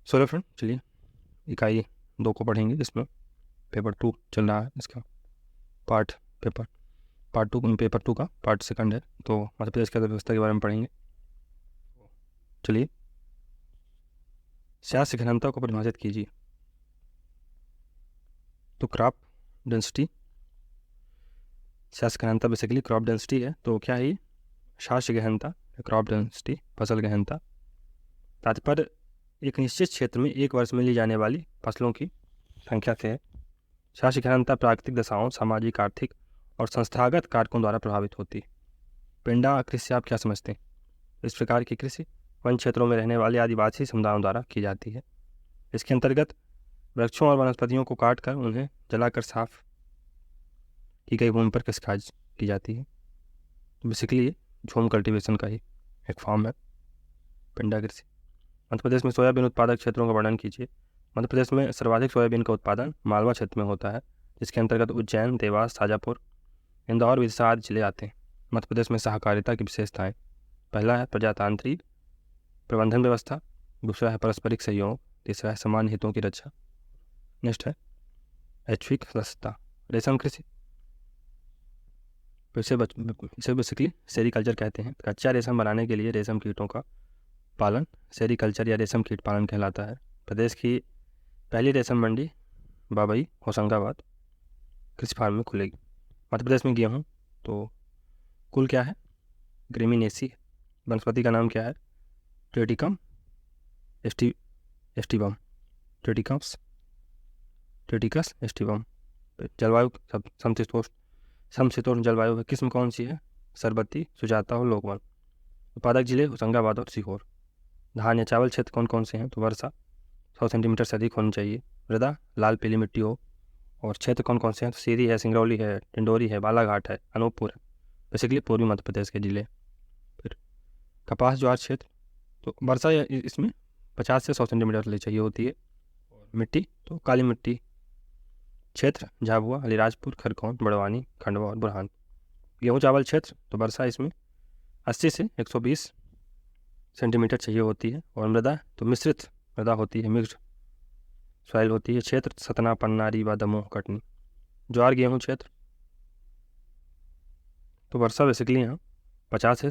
So friend, चलिए इकाई 2 को पढ़ेंगे। इसमें पेपर 2 चल रहा है। इसका पेपर 2 का पार्ट सेकंड है। तो मध्य प्रदेश की अर्थव्यवस्था के बारे में पढ़ेंगे। चलिए, शास्य घनत्व को परिभाषित कीजिए। तो क्रॉप डेंसिटी, शास्य घनत्व बेसिकली क्रॉप डेंसिटी है। तो क्या है ये? शास्य गहनता, क्रॉप डेंसिटी, फसल गहनता। तात्पर्य एक निश्चित क्षेत्र में एक वर्ष में ली जाने वाली फसलों की संख्या से है। शास्य गहनता प्राकृतिक दशाओं, सामाजिक, आर्थिक और संस्थागत कारकों द्वारा प्रभावित होती है। पिंडा कृषि आप क्या समझते हैं? इस प्रकार की कृषि वन क्षेत्रों में रहने वाले आदिवासी समुदायों द्वारा की जाती है। इसके अंतर्गत वृक्षों और वनस्पतियों को काटकर उन्हें जलाकर साफ की गई भूमि पर कृषि कार्य की जाती है। तो बेसिकली ये झूम कल्टीवेशन का ही एक फॉर्म है, पिंडा कृषि। मध्य प्रदेश में सोयाबीन उत्पादक क्षेत्रों का वर्णन कीजिए। मध्य प्रदेश में सर्वाधिक सोयाबीन का उत्पादन मालवा क्षेत्र में होता है, जिसके अंतर्गत उज्जैन, देवास, शाजापुर, इंदौर, विदिशा आदि जिले आते हैं। मध्य प्रदेश में सहकारिता की विशेषताएं: पहला है प्रजातांत्रिक प्रबंधन व्यवस्था, दूसरा है पारस्परिक सहयोग, तीसरा है समान हितों की रक्षा, नेक्स्ट है ऐच्छिक सदस्यता। रेशम कृषि, इसे बेसिकली सेरीकल्चर कहते हैं। कच्चा रेशम बनाने के लिए रेशम कीटों का पालन सेरीकल्चर या रेशम कीट पालन कहलाता है। प्रदेश की पहली रेशम मंडी बाबई होशंगाबाद कृषि फार्म में खुलेगी। मध्य प्रदेश में गेहूँ, तो कुल क्या है? ग्रेमिनेसी। वनस्पति का नाम क्या है? ट्रेटिकम एस्टिवम, ट्रेटिकस एस्टिवम। जलवायु समशीतोष्ण जलवायु है। किस्म कौन सी है? सरबती, सुजाता और लोकवन। उत्पादक जिले होशंगाबाद और सीहोर। धान या चावल क्षेत्र कौन कौन से हैं? तो वर्षा 100 सेंटीमीटर से अधिक होनी चाहिए। मृदा लाल पीली मिट्टी हो। और क्षेत्र कौन कौन से हैं? तो सीधी है, सिंगरौली है, डिंडोरी है, बालाघाट है, अनूपपुर है। बेसिकली पूर्वी मध्य प्रदेश के जिले। फिर कपास ज्वार क्षेत्र, तो वर्षा इसमें 50 से 100 सेंटीमीटर ले चाहिए होती है। मिट्टी तो काली मिट्टी। क्षेत्र झाबुआ, अलीराजपुर, खरगोन, बड़वानी, खंडवा और बुरहान। गेहूँ चावल क्षेत्र, तो वर्षा इसमें 80 से 120 सेंटीमीटर चाहिए होती है। और मृदा तो मिश्रित मृदा होती है, मिक्स्ड सॉइल होती है। क्षेत्र सतना, पन्ना, रीवा, दमोह, कटनी। ज्वार गेहूँ क्षेत्र, तो वर्षा बेसिकली यहाँ 50 से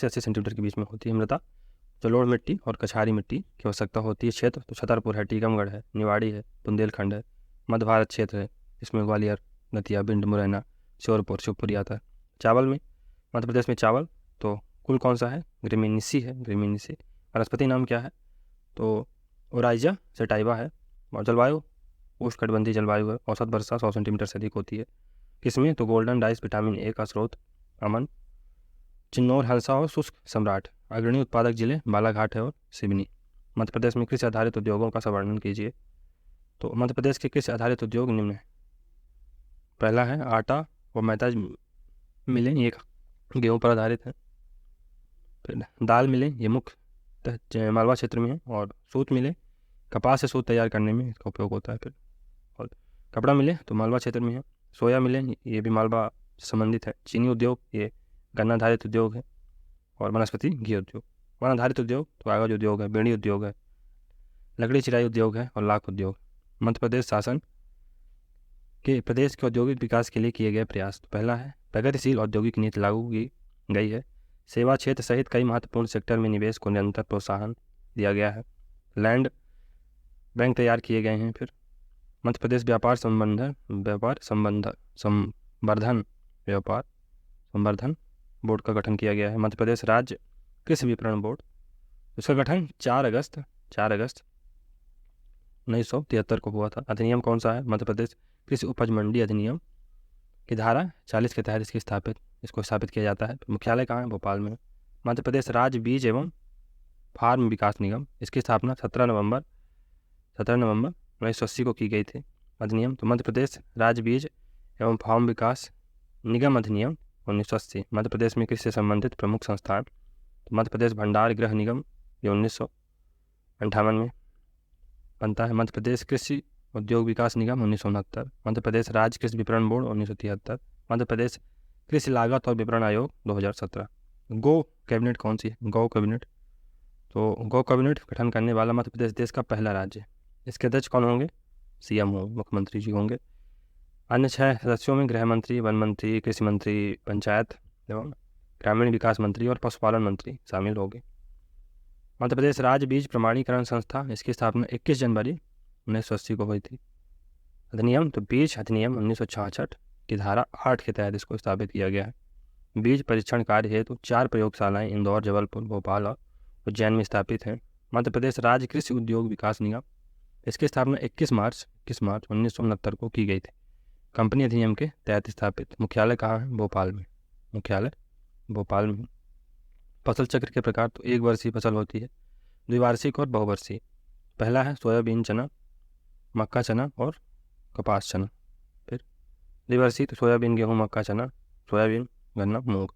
80 सेंटीमीटर के बीच में होती है। मृदा जलोढ़ मिट्टी और कछारी मिट्टी की आवश्यकता होती है। क्षेत्र तो छतरपुर है, टीकमगढ़ है, निवाड़ी है, बुंदेलखंड है। मध्य भारत क्षेत्र है, इसमें ग्वालियर, दतिया, भिंड, मुरैना, श्योरपुर, शिवपुरी आता है। चावल में मध्य प्रदेश में चावल तो कुल कौन सा है? ग्रेमिनेसी है, ग्रेमिनेसी। वनस्पति नाम क्या है? तो ओराइजा सेटाइवा है। और जलवायु उष्णकटिबंधीय जलवायु है। औसत वर्षा 100 सेंटीमीटर से अधिक होती है। किसमें? तो गोल्डन डाइस विटामिन ए का स्रोत अमन, चिन्नौर, हलसा और शुष्क सम्राट। अग्रणी उत्पादक जिले बालाघाट है और सिवनी। मध्य प्रदेश में कृषि आधारित उद्योगों का वर्णन कीजिए। तो मध्य प्रदेश के कृषि आधारित उद्योग निम्न है। पहला है आटा और मैदा मिलें, ये गेहूँ पर आधारित है। फिर दाल मिलें, ये मुख्य मालवा क्षेत्र में है। और सूत मिलें, कपास से सूत तैयार करने में इसका उपयोग होता है। फिर और कपड़ा मिले तो मालवा क्षेत्र में है। सोया मिले, ये भी मालवा से संबंधित है। चीनी उद्योग, ये गन्ना आधारित उद्योग है। और वनस्पति घी उद्योग। वन आधारित उद्योग तो कागज उद्योग है, बीड़ी उद्योग है, लकड़ी चिराई उद्योग है और लाख उद्योग। मध्य प्रदेश शासन के प्रदेश के औद्योगिक विकास के लिए किए गए प्रयास, तो पहला है प्रगतिशील औद्योगिक नीति लागू की गई है। सेवा क्षेत्र सहित कई महत्वपूर्ण सेक्टर में निवेश को निरंतर प्रोत्साहन दिया गया है। लैंड बैंक तैयार किए गए हैं। फिर मध्य प्रदेश व्यापार संवर्धन बोर्ड का गठन किया गया है। मध्य प्रदेश राज्य कृषि विपणन बोर्ड, इसका गठन 4 अगस्त 1973 को हुआ था। अधिनियम कौन सा है? मध्य प्रदेश कृषि उपज मंडी अधिनियम की धारा 40 के तहत इसको स्थापित किया जाता है। मुख्यालय कहाँ है? भोपाल में। मध्य प्रदेश राज्य बीज एवं फार्म विकास निगम, इसकी स्थापना 17 नवंबर 1980 को की गई थी। अधिनियम तो मध्य प्रदेश राज्य बीज एवं फार्म विकास निगम अधिनियम 1980। मध्य प्रदेश में कृषि से संबंधित प्रमुख संस्थान, तो मध्य प्रदेश भंडार गृह निगम, ये 1958 में बनता है। मध्य प्रदेश कृषि उद्योग विकास निगम 1969। मध्य प्रदेश राज्य कृषि विपणन बोर्ड 1973। मध्य प्रदेश कृषि लागत और विपणन आयोग 2017। गो कैबिनेट कौन सी है? गौ कैबिनेट तो गो कैबिनेट गठन करने वाला मध्य प्रदेश देश का पहला राज्य। इसके अध्यक्ष कौन होंगे? सीएम होंगे, मुख्यमंत्री जी होंगे। अन्य 6 सदस्यों में गृह मंत्री, वन मंत्री, कृषि मंत्री, पंचायत एवं ग्रामीण विकास मंत्री और पशुपालन मंत्री शामिल होंगे। मध्य प्रदेश राज्य बीज प्रमाणीकरण संस्था, इसकी स्थापना 21 जनवरी 1980 को हुई थी। अधिनियम, तो बीज अधिनियम 1966 की धारा 8 के तहत इसको स्थापित किया गया है। बीज परीक्षण कार्य हेतु 4 प्रयोगशालाएं इंदौर, जबलपुर, भोपाल और उज्जैन में स्थापित हैं। मध्य प्रदेश राज्य कृषि उद्योग विकास निगम, इसकी स्थापना 21 मार्च 1969 को की गई थी। कंपनी अधिनियम के तहत स्थापित। मुख्यालय कहाँ है? भोपाल में। मुख्यालय भोपाल में। फसल चक्र के प्रकार, तो 1 वर्षीय फसल होती है, द्विवार्षिक और बहुवर्षीय। पहला है सोयाबीन, चना, मक्का, चना और कपास, चना। फिर द्विवर्षीय, तो सोयाबीन, गेहूँ, मक्का, चना, सोयाबीन, गन्ना, मूंग।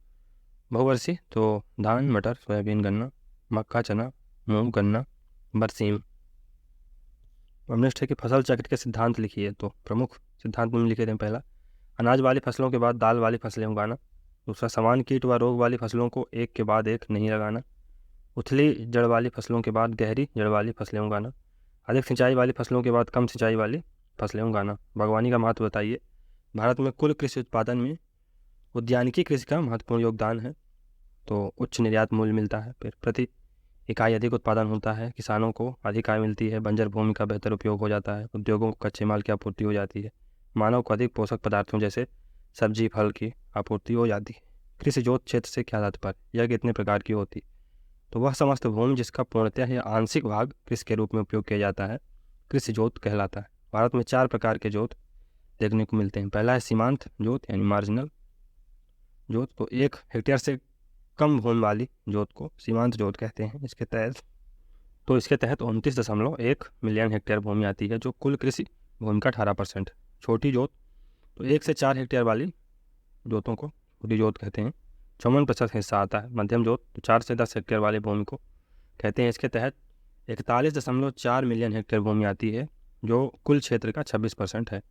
बहुवर्षीय, तो धान, मटर, सोयाबीन, गन्ना, मक्का, चना, मूंग, गन्ना, बरसीम। अब नेक्स्ट है कि फसल चक्र के सिद्धांत लिखिए। तो प्रमुख सिद्धांत में लिखे थे। पहला, अनाज वाली फसलों के बाद दाल वाली फसलें उगाना। दूसरा, समान कीट व रोग वाली फसलों को एक के बाद एक नहीं लगाना। उथली जड़ वाली फसलों के बाद गहरी जड़ वाली फसलें उगाना। अधिक सिंचाई वाली फसलों के बाद कम सिंचाई वाली फसलें उगाना। बागवानी का महत्व बताइए। भारत में कुल कृषि उत्पादन में उद्यानिकी कृषि का महत्वपूर्ण योगदान है। तो उच्च निर्यात मूल्य मिलता है। फिर प्रति इकाई अधिक उत्पादन होता है, किसानों को अधिक आय मिलती है, बंजर भूमि का बेहतर उपयोग हो जाता है, उद्योगों को कच्चे माल की आपूर्ति हो जाती है, मानव को अधिक पोषक पदार्थों जैसे सब्जी फल की आपूर्ति हो जाती है। कृषि जोत क्षेत्र से क्या तात्पर्य? यह कितने प्रकार की होती? तो वह समस्त भूमि जिसका पूर्णतः या आंशिक भाग कृषि के रूप में उपयोग किया जाता है कृषि जोत कहलाता है। भारत में 4 प्रकार के जोत देखने को मिलते हैं। पहला है सीमांत जोत यानी मार्जिनल जोत। तो 1 हेक्टेयर से कम भूमि वाली जोत को सीमांत जोत कहते हैं। इसके तहत 29.1 मिलियन हेक्टेयर भूमि आती है, जो कुल कृषि भूमि का 18%। छोटी जोत, तो 1 से 4 हेक्टेयर वाली जोतों को छोटी जोत कहते हैं, 54% हिस्सा आता है। मध्यम जोत, तो 4 से 10 हेक्टेयर वाली भूमि को कहते हैं। इसके तहत 41.4 मिलियन हेक्टेयर भूमि आती है, जो कुल क्षेत्र का 26% है।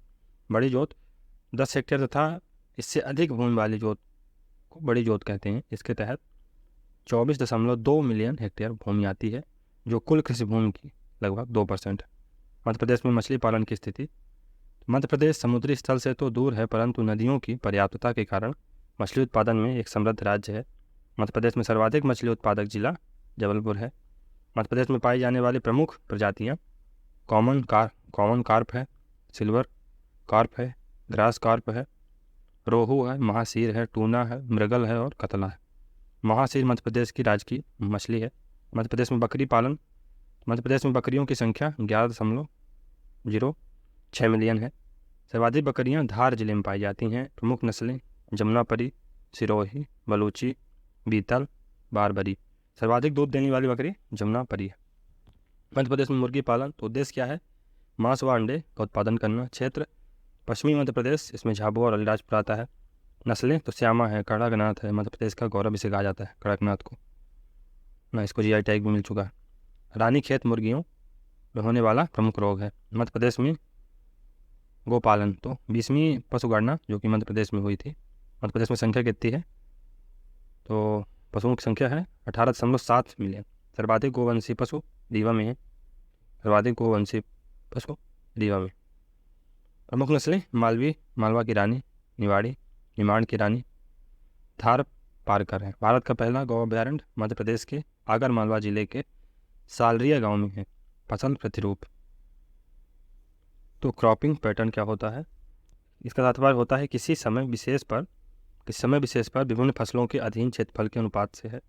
बड़ी जोत, 10 हेक्टेयर तथा इससे अधिक भूमि वाली जोत को बड़ी जोत कहते हैं। इसके तहत 24.2 मिलियन हेक्टेयर भूमि आती है, जो कुल कृषि भूमि की लगभग 2% है। मध्य प्रदेश में मछली पालन की स्थिति। मध्य प्रदेश समुद्री स्थल से तो दूर है, परंतु नदियों की पर्याप्तता के कारण मछली उत्पादन में एक समृद्ध राज्य है। मध्य प्रदेश में सर्वाधिक मछली उत्पादक जिला जबलपुर है। मध्य प्रदेश में पाई जाने वाली प्रमुख प्रजातियाँ कॉमन कार्प है, सिल्वर कार्प है, ग्रास कार्प है, रोहू है, महासीर है, टूना है, मृगल है और कतला है। महासीर मध्य प्रदेश की राजकीय मछली है। मध्य प्रदेश में बकरी पालन। मध्य प्रदेश में बकरियों की संख्या 11.06 मिलियन है। सर्वाधिक बकरियां धार जिले में पाई जाती हैं। प्रमुख नस्लें जमुनापरी, सिरोही, बलूची, बीतल, बारबरी। सर्वाधिक दूध देने वाली बकरी जमुनापरी है। मध्य प्रदेश में मुर्गी पालन। तो उद्देश्य क्या है? मांस व अंडे का उत्पादन करना। क्षेत्र पश्चिमी मध्य प्रदेश, इसमें झाबुआ और अलीराजपुर आता है। नस्लें, तो श्यामा है, कड़कनाथ है, मध्य प्रदेश का गौरव इसे कहा जाता है कड़कनाथ को ना, इसको जीआई टैग भी मिल चुका है। रानीखेत मुर्गियों में होने वाला प्रमुख रोग है। मध्य प्रदेश में गोपालन। तो 20वीं पशुगणना जो कि मध्य प्रदेश में हुई थी। मध्य प्रदेश में संख्या कितनी है? तो पशुओं की संख्या है 18.7 मिलियन। सर्वाधिक गोवंशी पशु रीवा में है। सर्वाधिक गोवंशी पशु रीवा में। प्रमुख नस्लें मालवी, मालवा की रानी, निवाड़ी, निमाड़ की रानी, थार पारकर है। भारत का पहला गौ अभयारण्य मध्य प्रदेश के आगर मालवा जिले के सालरिया गांव में है। फसल प्रतिरूप। तो क्रॉपिंग पैटर्न क्या होता है? इसका तात्पर्य होता है किसी समय विशेष पर विभिन्न फसलों के अधीन क्षेत्रफल के अनुपात से है।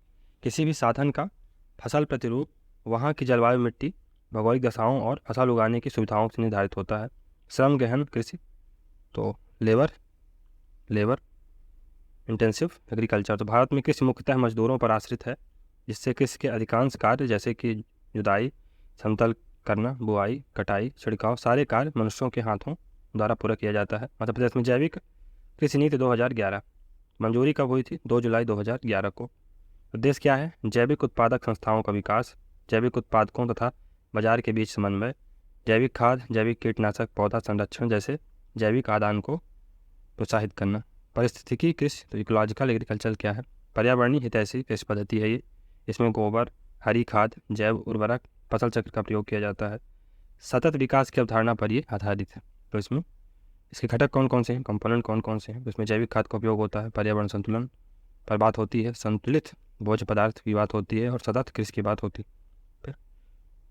किसी भी साधन का फसल प्रतिरूप वहाँ की जलवायु, मिट्टी, भौगोलिक दशाओं और फसल उगाने की सुविधाओं से निर्धारित होता है। श्रम गहन कृषि। तो लेबर इंटेंसिव एग्रीकल्चर। तो भारत में कृषि मुख्यतः मजदूरों पर आश्रित है, जिससे कृषि के अधिकांश कार्य जैसे कि जुताई, समतल करना, बुआई, कटाई, छिड़काव सारे कार्य मनुष्यों के हाथों द्वारा पूरा किया जाता है। मध्य प्रदेश में जैविक कृषि नीति 2011 मंजूरी कब हुई थी? 2 जुलाई 2011 को। उद्देश्य क्या है? जैविक उत्पादक संस्थाओं का विकास, जैविक उत्पादकों तथा बाजार के बीच समन्वय, जैविक खाद, जैविक कीटनाशक, पौधा संरक्षण जैसे जैविक आदान को प्रोत्साहित करना। पारिस्थितिकी कृषि। तो इकोलॉजिकल एग्रीकल्चर क्या है? पर्यावरणीय हितैषी कृषि पद्धति है ये। इसमें गोबर, हरी खाद, जैव उर्वरक, फसल चक्र का प्रयोग किया जाता है। सतत विकास की अवधारणा पर ये आधारित है। तो इसमें इसके घटक कौन कौन से हैं, कंपोनेंट कौन कौन से हैं। तो इसमें जैविक खाद का उपयोग होता है, पर्यावरण संतुलन पर बात होती है, संतुलित भोज्य पदार्थ की बात होती है और सतत कृषि की बात होती है। फिर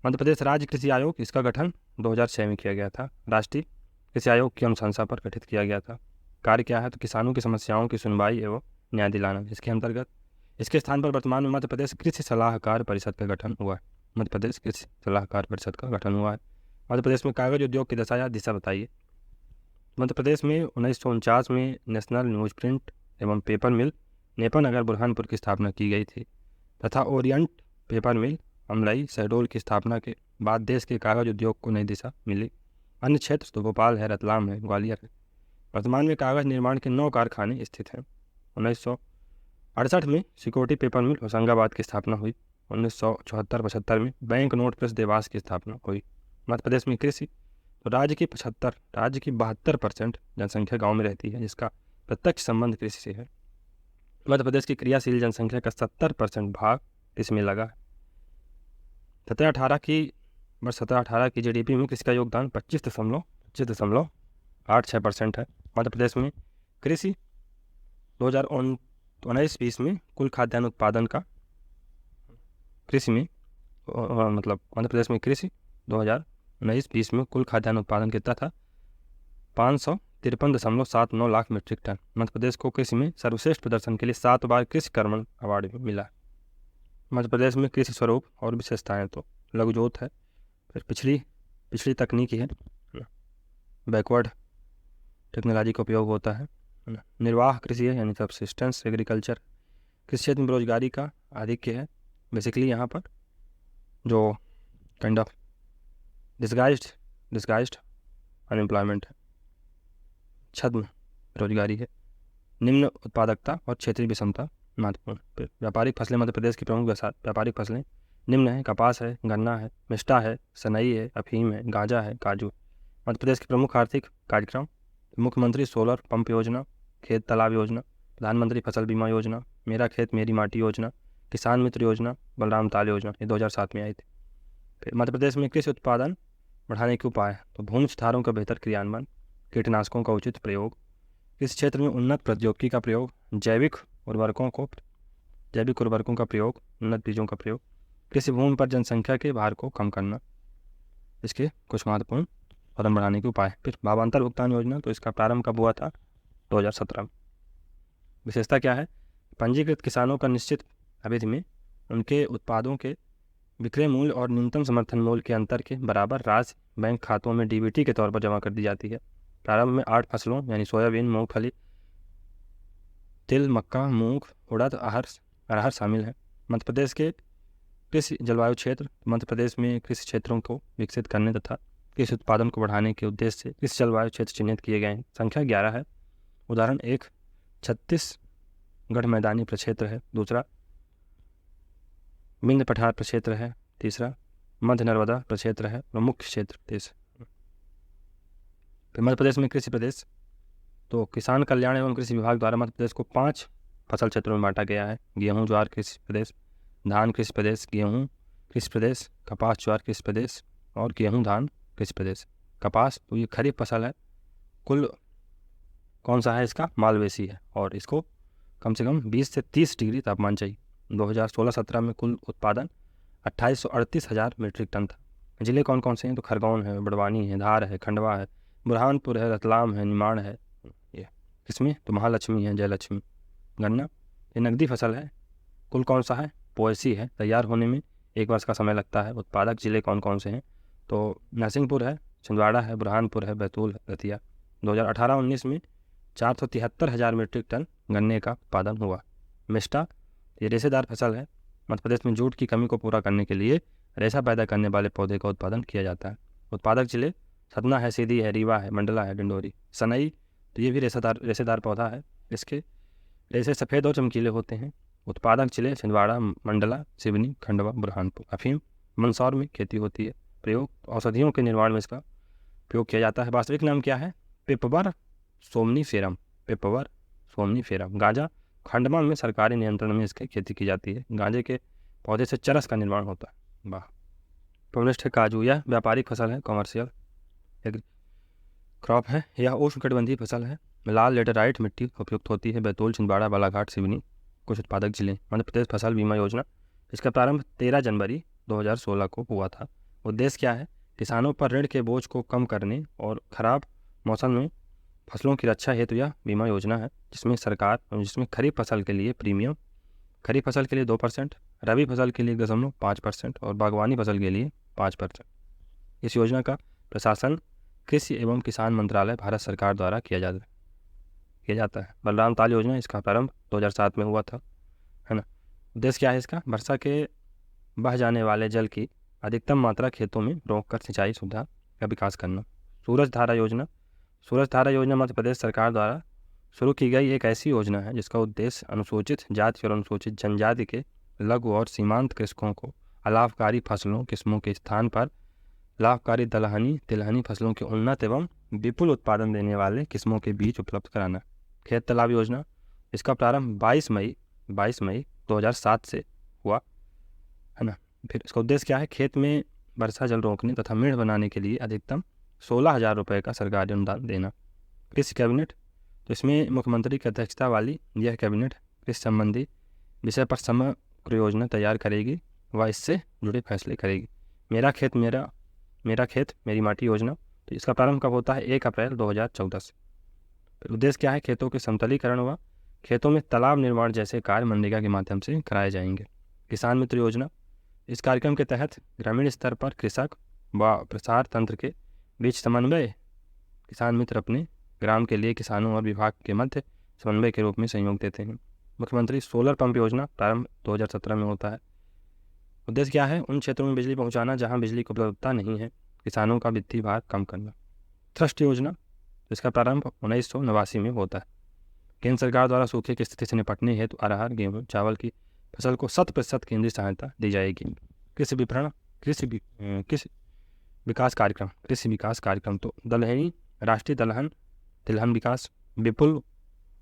मध्य प्रदेश राज्य कृषि आयोग, इसका गठन 2006 में किया गया था। राष्ट्रीय कृषि आयोग की अनुशंसा पर गठित किया गया था। कार्य क्या है, तो किसानों की समस्याओं की सुनवाई एवं न्याय दिलाना। इसके अंतर्गत इसके स्थान पर वर्तमान में मध्य प्रदेश कृषि सलाहकार परिषद का गठन हुआ है। मध्य प्रदेश कृषि सलाहकार परिषद का गठन हुआ है। मध्य प्रदेश में कागज उद्योग की दशा या दिशा बताइए। मध्य प्रदेश में 1949 में नेशनल न्यूज प्रिंट एवं पेपर मिल नेपाल नगर बुरहानपुर की स्थापना की गई थी तथा ओरिएंट पेपर मिल अमलाई शहडोल की स्थापना के बाद देश के कागज उद्योग को नई दिशा मिली। अन्य क्षेत्र तो भोपाल है, रतलाम है, ग्वालियर है। वर्तमान में कागज निर्माण के 9 कारखाने स्थित हैं। 1968 में सिक्योरिटी पेपर मिल होशंगाबाद की स्थापना हुई। 1974-75 में बैंक नोट प्रेस देवास की स्थापना हुई। मध्य प्रदेश में कृषि, तो राज्य की 72% जनसंख्या गांव में रहती है, जिसका प्रत्यक्ष संबंध कृषि से है। मध्य प्रदेश की क्रियाशील जनसंख्या का 70% भाग इसमें लगा है। 17-18 की GDP में कृषि का योगदान 25.86% है। मध्य प्रदेश में कृषि 2019-20 में कुल खाद्यान्न उत्पादन का मध्य प्रदेश में कृषि 2019-20 में कुल खाद्यान्न उत्पादन कितना था, 553.79 लाख मीट्रिक टन। मध्य प्रदेश को कृषि में सर्वश्रेष्ठ प्रदर्शन के लिए 7 बार कृषि कर्मण अवार्ड मिला। मध्य प्रदेश में कृषि स्वरूप और विशेषताएं तो लघुजोत है, फिर पिछड़ी तकनीकी है, बैकवर्ड टेक्नोलॉजी का उपयोग होता है। निर्वाह कृषि है, यानी सबसिस्टेंस एग्रीकल्चर। कृषि क्षेत्र में बेरोजगारी का आधिक्य है। बेसिकली यहाँ पर जो काइंड ऑफ डिस्गाइज्ड अनएम्प्लॉयमेंट है, छद्म बेरोजगारी है। निम्न उत्पादकता और क्षेत्रीय विषमता महत्वपूर्ण। व्यापारिक फसलें, मध्य प्रदेश की प्रमुख व्यापारिक फसलें निम्न है, कपास है, गन्ना है, मिष्टा है, सनई है, अफीम है, गांजा है, काजू। मध्य प्रदेश के प्रमुख आर्थिक कार्यक्रम, मुख्यमंत्री सोलर पंप योजना, खेत तालाब योजना, प्रधानमंत्री फसल बीमा योजना, मेरा खेत मेरी माटी योजना, किसान मित्र योजना, बलराम ताल योजना, ये 2007 में आई थी। फिर मध्य प्रदेश में कृषि उत्पादन बढ़ाने के उपाय, तो भूमि सुधारों का बेहतर क्रियान्वयन, कीटनाशकों का उचित प्रयोग, इस क्षेत्र में उन्नत प्रौद्योगिकी का प्रयोग, जैविक उर्वरकों का प्रयोग, उन्नत बीजों का प्रयोग, कृषि भूमि पर जनसंख्या के भार को कम करना, इसके कुछ महत्वपूर्ण उत्पादन बढ़ाने के उपाय। फिर भावांतर भुगतान योजना, तो इसका प्रारंभ कब हुआ था, 2017 में। विशेषता क्या है, पंजीकृत किसानों का निश्चित अवधि में उनके उत्पादों के विक्रय मूल्य और न्यूनतम समर्थन मूल्य के अंतर के बराबर राशि बैंक खातों में DBT के तौर पर जमा कर दी जाती है। प्रारंभ में 8 फसलों यानी सोयाबीन, मूंगफली, तिल, मक्का, मूंग, उड़द, अरहर शामिल है। मध्य प्रदेश के कृषि जलवायु क्षेत्र, मध्य प्रदेश में कृषि क्षेत्रों को विकसित करने तथा कृषि उत्पादन को बढ़ाने के उद्देश्य से कृषि जलवायु क्षेत्र चिन्हित किए गए हैं। संख्या 11 है। उदाहरण 1 छत्तीसगढ़ मैदानी प्रक्षेत्र है, दूसरा विंध्य पठार प्रक्षेत्र है, तीसरा मध्य नर्मदा प्रक्षेत्र है और मुख्य क्षेत्र देश। फिर मध्य प्रदेश में कृषि प्रदेश, तो किसान कल्याण एवं कृषि विभाग द्वारा मध्य प्रदेश को 5 फसल क्षेत्रों में बांटा गया है। गेहूँ ज्वार कृषि प्रदेश, धान कृषि प्रदेश, गेहूँ कृषि प्रदेश, कपास ज्वार कृषि प्रदेश और गेहूँ धान कृषि प्रदेश। कपास तो ये खरीफ फसल है, कुल कौन सा है इसका, मालवेसी है और इसको कम से कम 20 से 30 डिग्री तापमान चाहिए। 2016-17 में कुल उत्पादन 2838,000 मीट्रिक टन था। जिले कौन कौन से हैं, तो खरगोन है, बड़वानी है, धार है, खंडवा है, बुरहानपुर है, रतलाम है, निमाड़ है। ये इसमें तो महालक्ष्मी है, जयलक्ष्मी। गन्ना ये नकदी फसल है, कुल कौन सा है, पोएसी है। तैयार होने में 1 वर्ष का समय लगता है। उत्पादक जिले कौन कौन से हैं, तो नरसिंहपुर है, छिंदवाड़ा है, बुरहानपुर है, बैतूल है, दतिया। 2018-19 में 473,000 मीट्रिक टन गन्ने का उत्पादन हुआ। मिष्टा ये रेशेदार फसल है। मध्य प्रदेश में जूट की कमी को पूरा करने के लिए रेशा पैदा करने वाले पौधे का उत्पादन किया जाता है। उत्पादक जिले सतना है, सीधी है, रीवा है, मंडला है, डिंडोरी। सनई तो ये भी रेशेदार पौधा है, इसके रेशे सफ़ेद और चमकीले होते हैं। उत्पादक जिले छिंदवाड़ा, मंडला, सिवनी, खंडवा, बुरहानपुर। अफीम मंदसौर में खेती होती है। प्रयोग औषधियों के निर्माण में इसका प्रयोग किया जाता है। वास्तविक नाम क्या है, पिपवर सोमनीफेरम। गांजा खंडवा में सरकारी नियंत्रण में इसकी खेती की जाती है। गांजे के पौधे से चरस का निर्माण होता है। वाह। पुनश्च है काजू, यह व्यापारिक फसल है, कॉमर्शियल क्रॉप है। यह उष्णकटिबंधीय फसल है। लाल लेटेराइट मिट्टी उपयुक्त होती है। बैतूल, छिंदवाड़ा, बालाघाट, सिवनी कुछ उत्पादक जिले। मध्य प्रदेश फसल बीमा योजना, इसका प्रारंभ 13 जनवरी 2016 को हुआ था। उद्देश्य क्या है? किसानों पर ऋण के बोझ को कम करने और खराब मौसम में फसलों की रक्षा हेतु यह बीमा योजना है, जिसमें खरीफ फसल के लिए प्रीमियम, खरीफ फसल के लिए 2%, रबी फसल के लिए 1.5% और बागवानी फसल के लिए 5%। इस योजना का प्रशासन कृषि एवं किसान मंत्रालय, भारत सरकार द्वारा किया जाता है। बलराम ताल योजना, इसका प्रारंभ 2007 में हुआ था, है ना। उद्देश्य क्या है इसका? वर्षा के बह जाने वाले जल की अधिकतम मात्रा खेतों में रोककर सिंचाई सुविधा का विकास करना। सूरज धारा योजना मध्य प्रदेश सरकार द्वारा शुरू की गई एक ऐसी योजना है जिसका उद्देश्य अनुसूचित जाति और अनुसूचित जनजाति के लघु और सीमांत कृषकों को अलाभकारी फसलों किस्मों के स्थान पर लाभकारी दलहनी तिलहनी फसलों के उन्नत एवं विपुल उत्पादन देने वाले किस्मों के बीज उपलब्ध कराना। खेत तालाब योजना, इसका प्रारंभ 22 मई 2007 से हुआ, है ना। फिर इसका उद्देश्य क्या है? खेत में वर्षा जल रोकने तथा मेड़ बनाने के लिए अधिकतम 16,000 रुपये का सरकारी अनुदान देना। कृषि कैबिनेट, तो इसमें मुख्यमंत्री की अध्यक्षता वाली यह कैबिनेट कृषि संबंधी विषय पर समग्र योजना तैयार करेगी व इससे जुड़े फैसले करेगी। मेरा खेत मेरी माटी योजना, तो इसका प्रारंभ कब होता है? 1 अप्रैल 2014 से। उद्देश्य क्या है? खेतों के समतलीकरण व खेतों में तालाब निर्माण जैसे कार्य मनरेगा के माध्यम से कराए जाएंगे। किसान मित्र योजना, इस कार्यक्रम के तहत ग्रामीण स्तर पर कृषक व प्रसार तंत्र के बीच समन्वय, किसान मित्र अपने ग्राम के लिए किसानों और विभाग के मध्य समन्वय के रूप में सहयोग देते हैं। मुख्यमंत्री सोलर पंप योजना, प्रारंभ 2017 में होता है। उद्देश्य क्या है? उन क्षेत्रों में बिजली पहुंचाना जहां बिजली की उपलब्धता नहीं है, किसानों का वित्तीय भार कम करना। थ्रस्ट योजना, इसका प्रारंभ 1989 में होता है। केंद्र सरकार द्वारा सूखे की स्थिति से निपटने हेतु अरहर, गेहूँ, चावल की फसल को 100% केंद्रीय सहायता दी जाएगी। कृषि विकास कार्यक्रम, तो दलहनी राष्ट्रीय तिलहन विकास, विपुल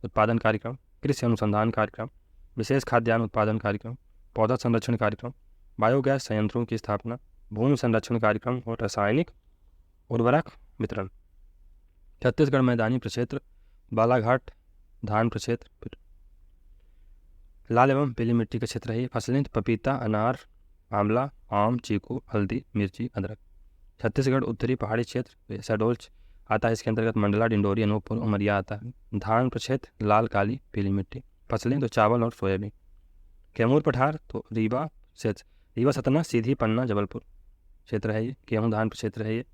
उत्पादन कार्यक्रम, कृषि अनुसंधान कार्यक्रम, विशेष खाद्यान्न उत्पादन कार्यक्रम, पौधा संरक्षण कार्यक्रम, बायोगैस संयंत्रों की स्थापना, भूमि संरक्षण कार्यक्रम और रासायनिक उर्वरक वितरण। छत्तीसगढ़ मैदानी प्रक्षेत्र, बालाघाट धान प्रक्षेत्र, लाल एवं पीली मिट्टी का क्षेत्र है। ये फसलें पपीता, अनार, आंवला, आम, चीकू, हल्दी, मिर्ची, अदरक। छत्तीसगढ़ उत्तरी पहाड़ी क्षेत्र, शहडोल आता है, इसके अंतर्गत मंडला, डिंडोरी, अनूपपुर, उमरिया आता है। धान प्रक्षेत्र, लाल, काली, पीली मिट्टी। फसलें तो चावल और सोयाबीन। कैमूर पठार, तो रीवा, सतना, सीधी, पन्ना, जबलपुर क्षेत्र है ये। गेहूँ धान क्षेत्र है ये।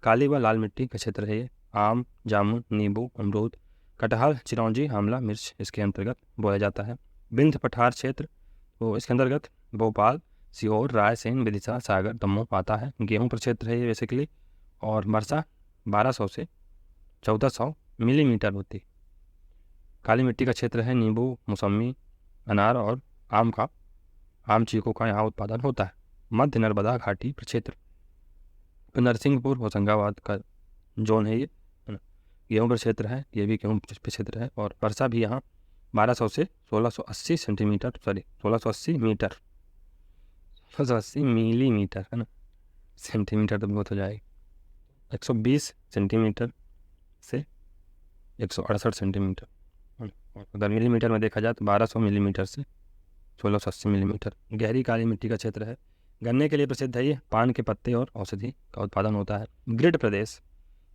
काली व लाल मिट्टी का क्षेत्र है ये। आम, जामुन, नींबू, अमरूद, कटहल, चिरौंजी, आंवला, मिर्च इसके अंतर्गत बोया जाता है। विंध्य पठार क्षेत्र, तो इसके अंतर्गत भोपाल, सीहोर, रायसेन, विदिशा, सागर, दमोह आता है। गेहूँ प्रक्षेत्र है ये बेसिकली, और वर्षा 1200 से 1400 मिलीमीटर होती। काली मिट्टी का क्षेत्र है। नींबू, मौसमी, अनार और आम चीकू का यहाँ उत्पादन होता है। मध्य नर्मदा घाटी प्रक्षेत्र, तो नरसिंहपुर, होशंगाबाद का जोन है ये। गेहूँ प्रक्षेत्र है, ये भी गेहूँ प्रक्षेत्र है, और वर्षा भी यहाँ 1200 से 1680 सेंटीमीटर, 1680 मिलीमीटर, है ना। सेंटीमीटर तो बहुत हो जाएगी। 120 सेंटीमीटर से 168 सेंटीमीटर, और अगर मिलीमीटर में देखा जाए तो 1200 मिलीमीटर से 1680 मिलीमीटर। गहरी काली मिट्टी का क्षेत्र है। गन्ने के लिए प्रसिद्ध है ये। पान के पत्ते और औषधि का उत्पादन होता है। ग्रिड प्रदेश,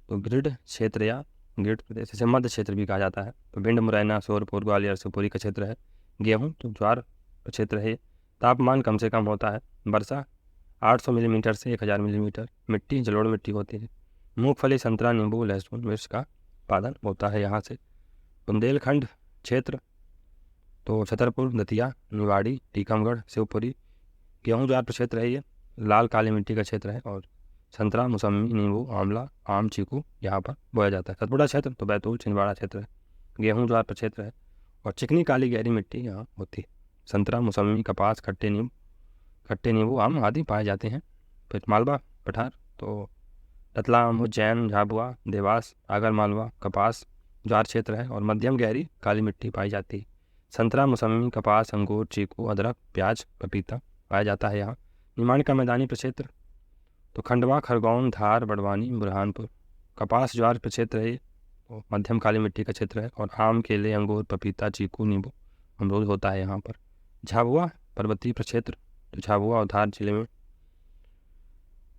तो ग्रिड क्षेत्र या ग्रिड प्रदेश इसे मध्य क्षेत्र भी कहा जाता है। तो भिंड, मुरैना, श्योपुर, ग्वालियर, शिवपुरी का क्षेत्र है। गेहूँ तो ज्वार का क्षेत्र है। तापमान कम से कम होता है। वर्षा 800 मिलीमीटर से 1000 मिलीमीटर। मिट्टी जलोढ़ मिट्टी होती है। मूंगफली, संतरा, नींबू, लहसुन, मिर्च का उत्पादन होता है यहाँ से। बुंदेलखंड क्षेत्र, तो छतरपुर, दतिया, निवाड़ी, टीकमगढ़, शिवपुरी गेहूँ ज्वार क्षेत्र है ये। लाल काली मिट्टी का क्षेत्र है, और संतरा, मौसमी, नींबू, आंवला, आम, चीकू यहाँ पर बोया जाता है। सतपुड़ा क्षेत्र, तो बैतूल, छिंदवाड़ा क्षेत्र है। गेहूँ ज्वार क्षेत्र है, और चिकनी काली गहरी मिट्टी यहाँ होती है। संतरा, मौसमी, कपास, खट्टे नींबू, आम आदि पाए जाते हैं। फिर मालवा पठार, तो रतलाम, उज्जैन, झाबुआ, देवास, आगर मालवा कपास ज्वार क्षेत्र है, और मध्यम गहरी काली मिट्टी पाई जाती है। संतरा, मौसमी, कपास, अंगूर, चीकू, अदरक, प्याज, पपीता पाया जाता है यहाँ। निमाड़ का मैदानी प्रक्षेत्र तो खंडवा, खरगोन, धार, बड़वानी, बुरहानपुर। कपास ज्वार प्रक्षेत्र है, तो मध्यम काली मिट्टी का क्षेत्र है। और आम, केले, अंगूर, पपीता, चीकू, नींबू, अमरूद होता है यहाँ पर। झाबुआ पर्वतीय प्रक्षेत्र, तो झाबुआ और धार जिले में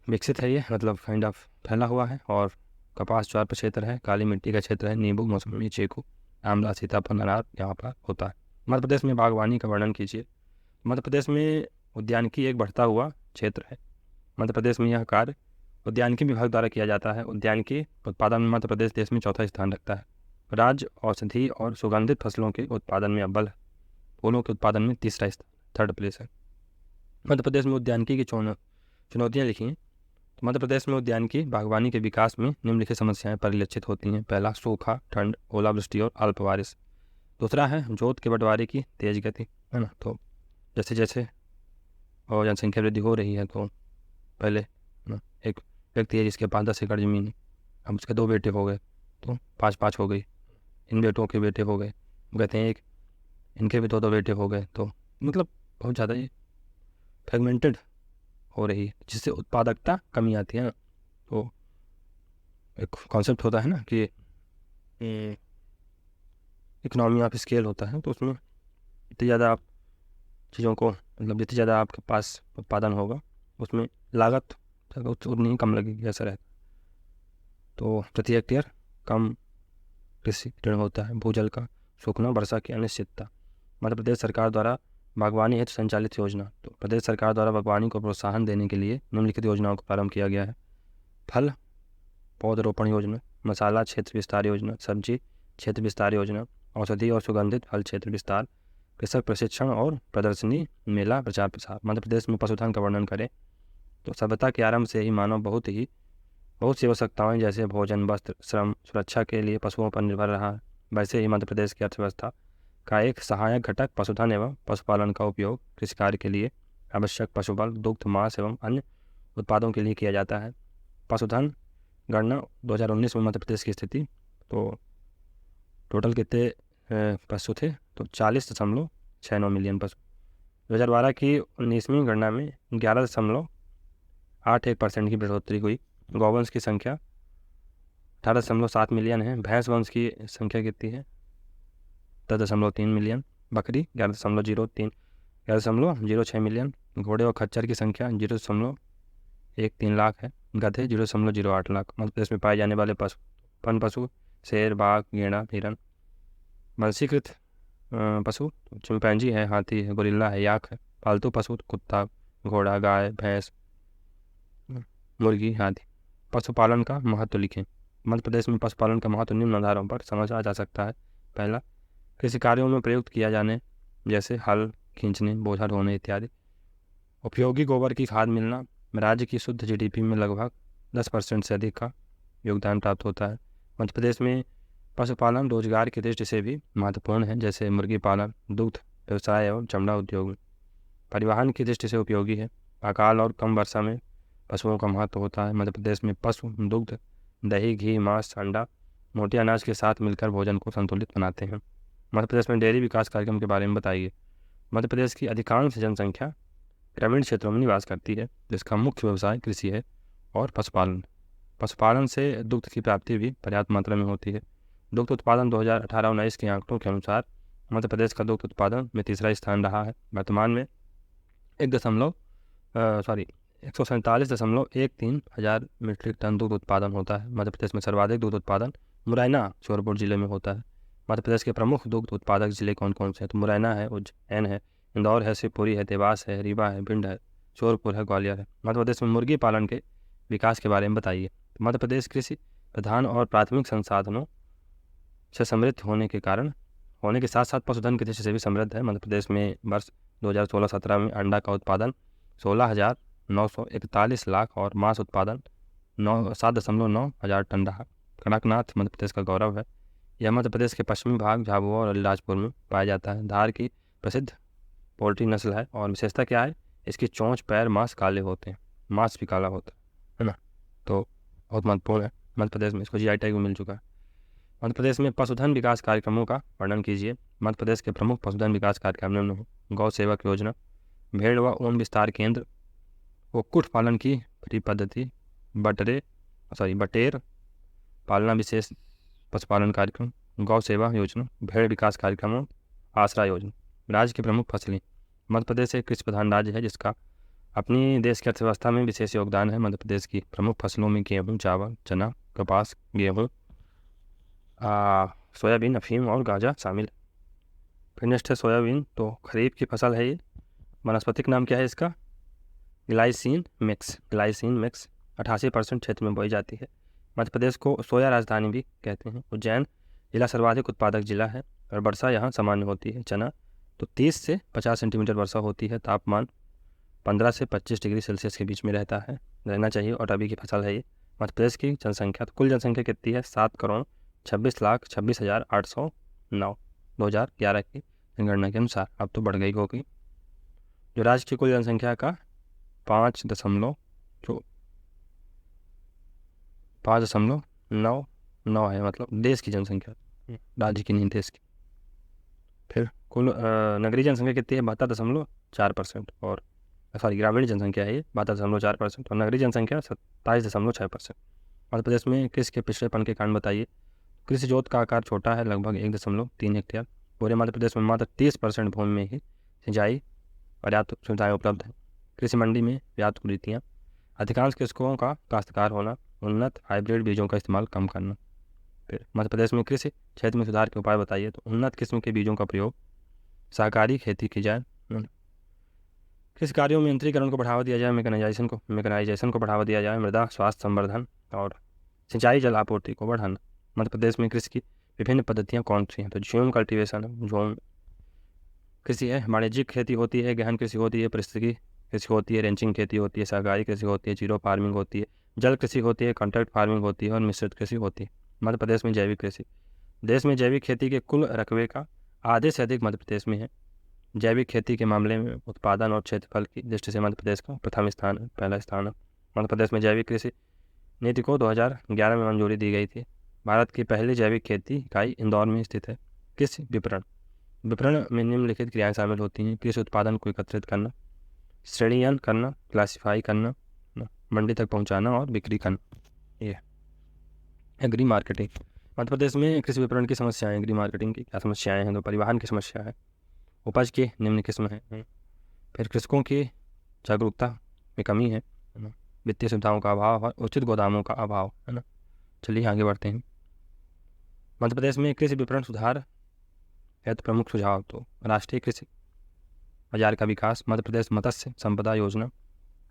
विकसित है ये, मतलब काइंड ऑफ फैला हुआ है। और कपास ज्वार प्रक्षेत्र है, काली मिट्टी का क्षेत्र है। नींबू, मौसमी, चीकू, आंवला, सीताफल, अनार यहाँ पर होता है। मध्य प्रदेश में बागवानी का वर्णन कीजिए। मध्य प्रदेश में उद्यानिकी एक बढ़ता हुआ क्षेत्र है। मध्य प्रदेश में यह कार्य उद्यानिकी विभाग द्वारा किया जाता है। उद्यानिकी उत्पादन में मध्य प्रदेश देश में चौथा स्थान रखता है। राज्य औषधि और सुगंधित फसलों के उत्पादन में अव्वल है। फूलों के उत्पादन में तीसरा स्थान, थर्ड प्लेस है। मध्य प्रदेश में उद्यानिकी की चुनौतियाँ लिखी हैं। तो मध्य प्रदेश में उद्यानिकी बागवानी के विकास में निम्नलिखित समस्याएं परिलक्षित होती हैं। पहला, सूखा, ठंड, ओलावृष्टि और अल्प बारिश। दूसरा है जोत के बंटवारे की तेज गति, है ना। तो जैसे जैसे और जनसंख्या वृद्धि हो रही है, तो पहले ना एक व्यक्ति है जिसके पास 10 एकड़ ज़मीन है, अब उसके 2 बेटे हो गए तो 5-5 हो गई। इन बेटों के बेटे हो गए, कहते हैं एक, इनके भी 2-2 बेटे हो गए। तो मतलब बहुत ज़्यादा ये फ्रेगमेंटेड हो रही है, जिससे उत्पादकता कमी आती है ना। तो एक कॉन्सेप्ट होता है ना कि इकोनॉमी ऑफ स्केल होता है, तो उसमें जितनी ज़्यादा आप चीज़ों को, मतलब जितनी ज़्यादा आपके पास उत्पादन होगा उसमें लागत उतनी ही कम लगेगी, ऐसा रहता है। तो प्रति हेक्टेयर कम कृषि ऋण होता है। भूजल का सूखना, वर्षा की अनिश्चितता। मध्य प्रदेश सरकार द्वारा बागवानी हेतु संचालित योजना, तो प्रदेश सरकार द्वारा बागवानी को प्रोत्साहन देने के लिए निम्नलिखित योजनाओं का प्रारंभ किया गया है। फल पौधरोपण योजना, मसाला क्षेत्र विस्तार योजना, सब्जी क्षेत्र विस्तार योजना, औषधि और सुगंधित फल क्षेत्र विस्तार, कृषक प्रशिक्षण और प्रदर्शनी मेला प्रचार प्रसार। मध्य प्रदेश में पशुधन का वर्णन करें तो सभ्यता के आरंभ से ही मानव बहुत सी आवश्यकताएं जैसे भोजन, वस्त्र, श्रम, सुरक्षा के लिए पशुओं पर निर्भर रहा है। वैसे ही मध्य प्रदेश की अर्थव्यवस्था का एक सहायक घटक पशुधन एवं पशुपालन का उपयोग कृषि कार्य के लिए आवश्यक पशुबल, दुग्ध, मांस एवं अन्य उत्पादों के लिए किया जाता है। पशुधन गणना 2019 में मध्य प्रदेश की स्थिति, तो टोटल कितने पशु थे, तो 40.69 मिलियन पशु। 2012 की 19वीं गणना में 11.81% की बढ़ोतरी हुई। गौवंश की संख्या 18.7 मिलियन है। भैंस वंश की संख्या कितनी है, 10.3 मिलियन। बकरी 11.06 मिलियन। घोड़े और खच्चर की संख्या 0.13 लाख है। गधे 0.08 लाख। मध्य प्रदेश में पाए जाने वाले पशु, वन पशु शेर, बाघ, गेंडा, हिरन। वंशीकृत पशु चिंपैंजी है, हाथी है, गोरिल्ला है, याक है। पालतू पशु कुत्ता, घोड़ा, गाय, भैंस, मुर्गी, हाथी। पशुपालन का महत्व लिखें। मध्य प्रदेश में पशुपालन का महत्व निम्न आधारों पर समझा जा सकता है। पहला, कृषि कार्यों में प्रयुक्त किया जाने जैसे हल खींचने, बोझा ढोने इत्यादि। उपयोगी गोबर की खाद मिलना। राज्य की शुद्ध GDP में लगभग 10% से अधिक का योगदान प्राप्त होता है। मध्य प्रदेश में पशुपालन रोजगार की दृष्टि से भी महत्वपूर्ण है, जैसे मुर्गी पालन, दुग्ध व्यवसाय एवं चमड़ा उद्योग में। परिवहन की दृष्टि से उपयोगी है। अकाल और कम वर्षा में पशुओं का महत्व होता है। मध्य प्रदेश में पशु दुग्ध, दही, घी, मांस, अंडा, मोटे अनाज के साथ मिलकर भोजन को संतुलित बनाते हैं। मध्य प्रदेश में डेयरी विकास कार्यक्रम के बारे में बताइए। मध्य प्रदेश की अधिकांश जनसंख्या ग्रामीण क्षेत्रों में निवास करती है, जिसका मुख्य व्यवसाय कृषि है और पशुपालन। पशुपालन से दुग्ध की प्राप्ति भी पर्याप्त मात्रा में होती है। दुग्ध उत्पादन 2018-19 के आंकड़ों के अनुसार मध्य प्रदेश का दुग्ध उत्पादन में तीसरा स्थान रहा है। वर्तमान में 147.13 हजार मीट्रिक टन दुग्ध उत्पादन होता है। मध्य प्रदेश में सर्वाधिक दुग्ध उत्पादन मुरैना, श्योपुर जिले में होता है। मध्य प्रदेश के प्रमुख दुग्ध उत्पादक जिले कौन कौन से हैं, तो मुरैना है, उज्जैन है, इंदौर है, शिवपुरी है, देवास है, रीवा है, भिंड है, श्योपुर है, ग्वालियर है। मध्य प्रदेश में मुर्गी पालन के विकास के बारे में बताइए। मध्य प्रदेश कृषि प्रधान और प्राथमिक संसाधनों से समृद्ध होने के साथ साथ पशुधन की दृष्टि से भी समृद्ध है। मध्य प्रदेश में वर्ष 2016-17 में अंडा का उत्पादन 16,941 लाख और मांस उत्पादन 7.9 हजार टन रहा। कड़कनाथ मध्य प्रदेश का गौरव है। यह मध्य प्रदेश के पश्चिमी भाग झाबुआ और अलीराजपुर में पाया जाता है। धार की प्रसिद्ध पोल्ट्री नस्ल है और विशेषता क्या है, इसकी चोंच, पैर, मांस काले होते हैं, मांस भी काला होता है ना। तो बहुत महत्वपूर्ण है मध्य प्रदेश में, इसको GI टैग भी मिल चुका है। मध्य प्रदेश में पशुधन विकास कार्यक्रमों का वर्णन कीजिए। मध्य प्रदेश के प्रमुख पशुधन विकास कार्यक्रम निम्न हैं। गौ सेवक योजना, भेड़ व ऊन विस्तार केंद्र, कुक्कुट पालन की फ्री पद्धति, बटेर पालना विशेष पशुपालन कार्यक्रम, गौ सेवा योजना, भेड़ विकास कार्यक्रमों, आसरा योजना। राज्य की प्रमुख फसलें। मध्य प्रदेश एक कृषि प्रधान राज्य है जिसका अपनी देश की अर्थव्यवस्था में विशेष योगदान है। मध्य प्रदेश की प्रमुख फसलों में गेहूँ, चावल, चना, कपास, गेहूँ, सोयाबीन, अफीम और गांजा शामिल। फिर नेक्स्ट है सोयाबीन, तो खरीफ की फसल है ये। वनस्पतिक नाम क्या है इसका? Glycine mix. 88% क्षेत्र में बोई जाती है। मध्य प्रदेश को सोया राजधानी भी कहते हैं। उज्जैन जिला सर्वाधिक उत्पादक जिला है और वर्षा यहाँ सामान्य होती है। चना तो 30 से 50 सेंटीमीटर वर्षा होती है। तापमान 15 से 25 डिग्री सेल्सियस के बीच में रहना चाहिए और रबी की फसल है ये। मध्य प्रदेश की जनसंख्या, तो कुल जनसंख्या कितनी है? 7,26,26,809 2011 की जनगणना के अनुसार। अब तो बढ़ गई होगी। जो राज्य की कुल जनसंख्या का 5.9 है, मतलब देश की जनसंख्या, राज्य की नहीं, देश की। फिर कुल नगरीय जनसंख्या कितनी है? 72.4%। और ग्रामीण जनसंख्या है ये 72.4% और नगरीय जनसंख्या 27.6%। मध्य प्रदेश में कृषि के पिछड़ेपन के कारण बताइए। कृषि जोत का आकार छोटा है, लगभग 1.3 हेक्टेयर। पूरे मध्य प्रदेश में मात्र 30% भूमि में ही सिंचाई पर्याप्त सुविधाएं उपलब्ध हैं। कृषि मंडी में व्याप्त कुरीतियाँ। अधिकांश कृषकों का काश्तकार होना। उन्नत हाइब्रिड बीजों का इस्तेमाल कम करना। फिर मध्य प्रदेश में कृषि क्षेत्र में सुधार के उपाय बताइए। तो उन्नत किस्म के बीजों का प्रयोग, सहकारी खेती की जाए, कृषि कार्यों में यंत्रीकरण को बढ़ावा दिया जाए, मेकनाइजेशन को बढ़ावा दिया जाए, मृदा स्वास्थ्य संवर्धन और सिंचाई जल आपूर्ति को बढ़ाना। मध्य प्रदेश में कृषि की विभिन्न पद्धतियाँ कौन सी हैं? तो झूम कल्टीवेशन है, झूम कृषि है, वाणिज्यिक खेती होती है, गहन कृषि होती है, पारिस्थितिकी कृषि होती है, रेंचिंग खेती होती है, सहकारी कृषि होती है, जीरो फार्मिंग होती है, जल कृषि होती है, कॉन्ट्रैक्ट फार्मिंग होती है और मिश्रित कृषि होती है। मध्य प्रदेश में जैविक कृषि। देश में जैविक खेती के कुल रकबे का आधे से अधिक मध्य प्रदेश में है। जैविक खेती के मामले में उत्पादन और क्षेत्रफल की दृष्टि से मध्य प्रदेश का पहला स्थान है। मध्य प्रदेश में जैविक कृषि नीति को 2011 में मंजूरी दी गई थी। भारत की पहली जैविक खेती इकाई इंदौर में स्थित है। कृषि विपणन में निम्नलिखित क्रियाएं शामिल होती हैं। कृषि उत्पादन को एकत्रित करना, श्रेणीयन करना, क्लासिफाई करना, मंडी तक पहुंचाना और बिक्री करना। ये एग्री मार्केटिंग। मध्य प्रदेश में कृषि विपणन की समस्याएं, एग्री मार्केटिंग की क्या समस्याएं हैं? तो परिवहन की समस्या है, उपज की निम्न किस्म है, फिर कृषकों की जागरूकता में कमी है ना, वित्तीय सुविधाओं का अभाव और उचित गोदामों का अभाव है ना। चलिए आगे बढ़ते हैं। मध्य प्रदेश में कृषि विपणन सुधार है तो प्रमुख सुझाव, तो राष्ट्रीय कृषि बाजार का विकास, मध्य प्रदेश मत्स्य संपदा योजना,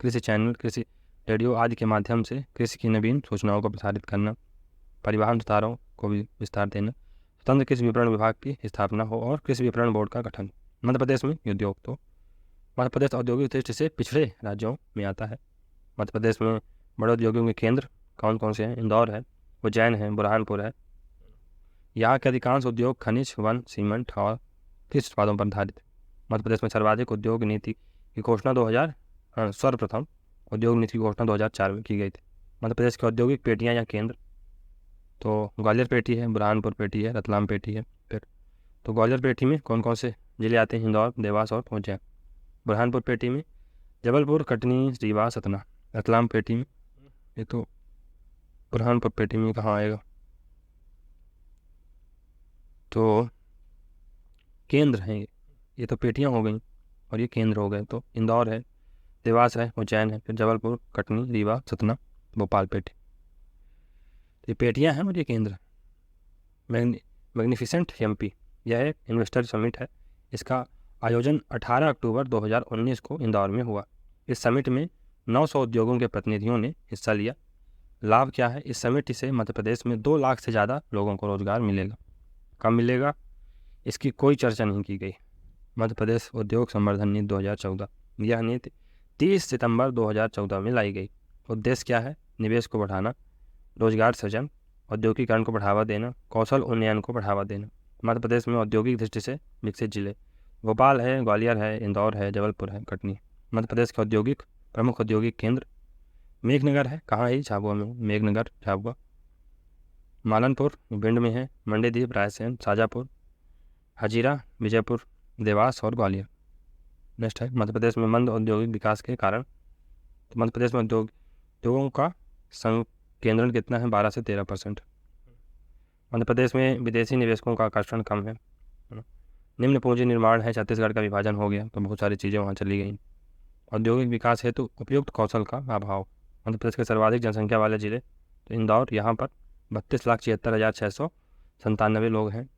कृषि चैनल, कृषि रेडियो आदि के माध्यम से कृषि की नवीन सूचनाओं को प्रसारित करना, परिवहन सुधारों को भी विस्तार देना, स्वतंत्र कृषि विपणन विभाग की स्थापना हो और कृषि विपणन बोर्ड का गठन। मध्य प्रदेश में उद्योग, तो मध्य प्रदेश औद्योगिक दृष्टि से पिछड़े राज्यों में आता है। मध्य प्रदेश में बड़े उद्योगों के केंद्र कौन कौन से हैं? इंदौर है, उज्जैन है, बुरहानपुर है। यहाँ के अधिकांश उद्योग खनिज, वन, सीमेंट और कृषि उत्पादों पर आधारित है। मध्य प्रदेश में सर्वाधिक उद्योग नीति की घोषणा सर्वप्रथम उद्योग नीति की घोषणा 2004 में की गई थी। मध्य प्रदेश के औद्योगिक पेटियाँ या केंद्र, तो ग्वालियर पेटी है, बुरहानपुर पेटी है, रतलाम पेटी है। फिर तो ग्वालियर पेटी में कौन कौन से जिले आते हैं? इंदौर, देवास और उज्जैन। बुरहानपुर पेटी में जबलपुर, कटनी, रीवा, सतना। रतलाम पेटी में, ये तो बुरहानपुर पेटी में कहाँ आएगा? तो केंद्र हैं ये तो पेटियाँ हो गई और ये केंद्र हो गए। तो इंदौर है, देवास है, उज्जैन है, फिर जबलपुर, कटनी, रीवा, सतना, भोपाल पेटी। ये पेटियाँ हैं और ये केंद्र। मैग्निफिसेंट एमपी, यह एक इन्वेस्टर समिट है। इसका आयोजन 18 अक्टूबर 2019 को इंदौर में हुआ। इस समिट में 900 उद्योगों के प्रतिनिधियों ने हिस्सा लिया। लाभ क्या है? इस समिट से मध्य प्रदेश में 2 लाख से ज़्यादा लोगों को रोजगार मिलेगा। कब मिलेगा इसकी कोई चर्चा नहीं की गई। मध्य प्रदेश उद्योग संवर्धन नीति 2014, यह नीति 30 सितंबर 2014 में लाई गई। उद्देश्य क्या है? निवेश को बढ़ाना, रोजगार सृजन, औद्योगिकीकरण को बढ़ावा देना, कौशल उन्नयन को बढ़ावा देना। मध्य प्रदेश में औद्योगिक दृष्टि से विकसित जिले भोपाल है, ग्वालियर है, इंदौर है, जबलपुर है, कटनी। मध्य प्रदेश के प्रमुख औद्योगिक केंद्र मेघनगर है, कहाँ है? झाबुआ में, मेघनगर झाबुआ। मालनपुर भिंड में है, मंडीदीप रायसेन, शाजापुर, हजीरा विजयपुर, देवास और ग्वालियर। नेक्स्ट है मध्य प्रदेश में मंद औद्योगिक विकास के कारण। तो मध्य प्रदेश में उद्योगों का संकेंद्रण कितना है? 12 से 13%। मध्य प्रदेश में विदेशी निवेशकों का आकर्षण कम है ना। निम्न पूंजी निर्माण है, छत्तीसगढ़ का विभाजन हो गया तो बहुत सारी चीज़ें वहाँ चली गई। औद्योगिक विकास हेतु उपयुक्त कौशल का अभाव। मध्य प्रदेश के सर्वाधिक जनसंख्या वाले जिले तो इंदौर, यहाँ पर 32,76,697 लोग हैं।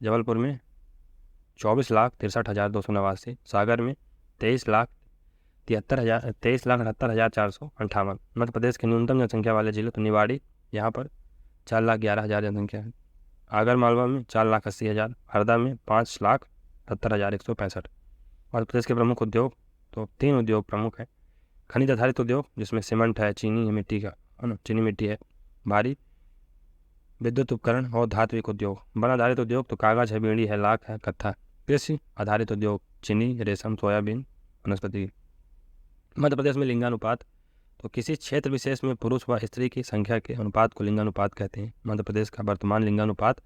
जबलपुर में 24,63,289। सागर में 23,78,458। मध्य प्रदेश के न्यूनतम जनसंख्या वाले जिले तो निवाड़ी, यहाँ पर 4,11,000 जनसंख्या है। आगर मालवा में 4,80,000। हरदा में 5,70,165। मध्य प्रदेश के प्रमुख उद्योग तो 3 उद्योग प्रमुख हैं। खनिज आधारित उद्योग जिसमें सीमेंट है, चीनी है, मिट्टी का चीनी मिट्टी है, भारी विद्युत उपकरण और धात्विक उद्योग। वन आधारित उद्योग तो कागज है, बीड़ी है, लाख है, कत्था। कृषि आधारित उद्योग चीनी, रेशम, सोयाबीन, वनस्पति। मध्य प्रदेश में लिंगानुपात तो किसी क्षेत्र विशेष में पुरुष व स्त्री की संख्या के अनुपात को लिंगानुपात कहते हैं। मध्य प्रदेश का वर्तमान लिंगानुपात